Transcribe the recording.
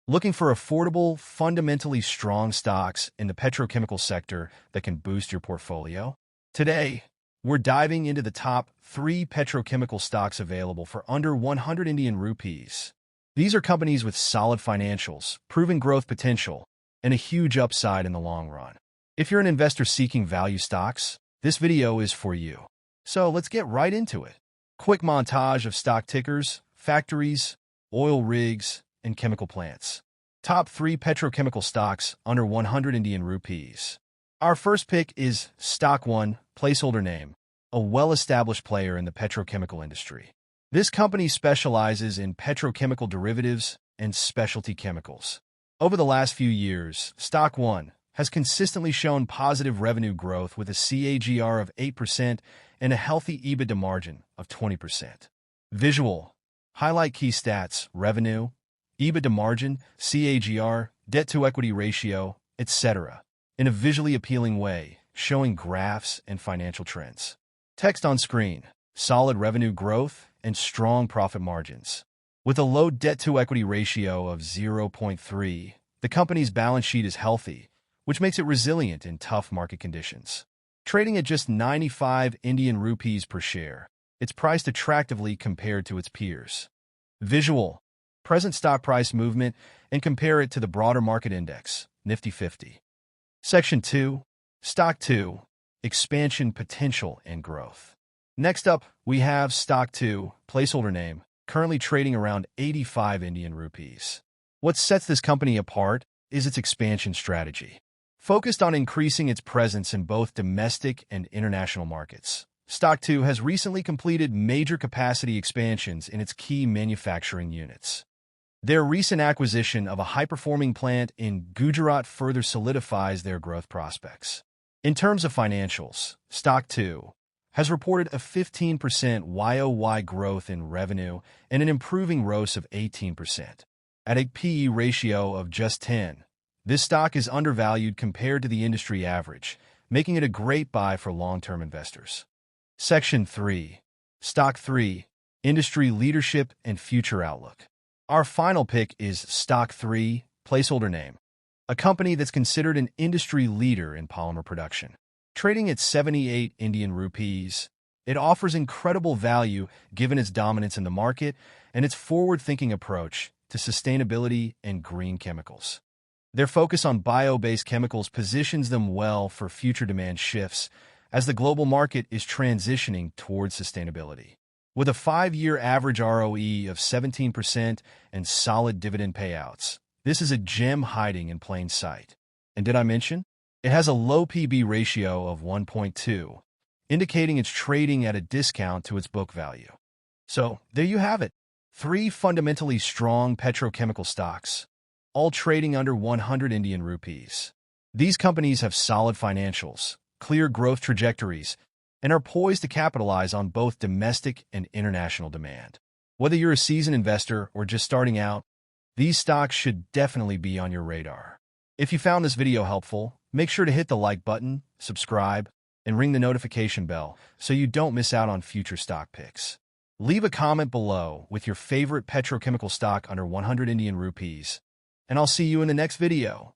Looking for affordable, fundamentally strong stocks in the petrochemical sector that can boost your portfolio? Today, we're diving into the top 3 petrochemical stocks available for under 100 Indian rupees. These are companies with solid financials, proven growth potential, and a huge upside in the long run. If you're an investor seeking value stocks, this video is for you. So let's get right into it. Quick montage of stock tickers, factories, oil rigs, and chemical plants. Top 3 petrochemical stocks under 100 Indian rupees. Our first pick is Stock 1, placeholder name, a well-established player in the petrochemical industry. This company specializes in petrochemical derivatives and specialty chemicals. Over the last few years, Stock 1 has consistently shown positive revenue growth with a CAGR of 8% and a healthy EBITDA margin of 20%. Visual. Highlight key stats, revenue, EBITDA margin, CAGR, debt-to-equity ratio, etc., in a visually appealing way, showing graphs and financial trends. Text on screen, solid revenue growth, and strong profit margins. With a low debt-to-equity ratio of 0.3, the company's balance sheet is healthy, which makes it resilient in tough market conditions. Trading at just 95 Indian rupees per share, it's priced attractively compared to its peers. Visual. Present stock price movement and compare it to the broader market index, Nifty 50. Section 2. Stock 2. Expansion potential and growth. Next up, we have Stock 2, placeholder name, currently trading around 85 Indian rupees. What sets this company apart is its expansion strategy. Focused on increasing its presence in both domestic and international markets, Stock 2 has recently completed major capacity expansions in its key manufacturing units. Their recent acquisition of a high-performing plant in Gujarat further solidifies their growth prospects. In terms of financials, Stock 2 has reported a 15% YoY growth in revenue and an improving ROAS of 18%. At a PE ratio of just 10, this stock is undervalued compared to the industry average, making it a great buy for long-term investors. Section 3. Stock 3. Industry leadership and future outlook. Our final pick is Stock 3, placeholder name, a company that's considered an industry leader in polymer production. Trading at 78 Indian rupees, it offers incredible value given its dominance in the market and its forward-thinking approach to sustainability and green chemicals. Their focus on bio-based chemicals positions them well for future demand shifts as the global market is transitioning towards sustainability. With a 5-year average ROE of 17% and solid dividend payouts, this is a gem hiding in plain sight. And did I mention? It has a low PB ratio of 1.2, indicating it's trading at a discount to its book value. So, there you have it. 3 fundamentally strong petrochemical stocks, all trading under 100 Indian rupees. These companies have solid financials, clear growth trajectories, and are poised to capitalize on both domestic and international demand. Whether you're a seasoned investor or just starting out, these stocks should definitely be on your radar. If you found this video helpful, make sure to hit the like button, subscribe, and ring the notification bell so you don't miss out on future stock picks. Leave a comment below with your favorite petrochemical stock under 100 Indian rupees, and I'll see you in the next video.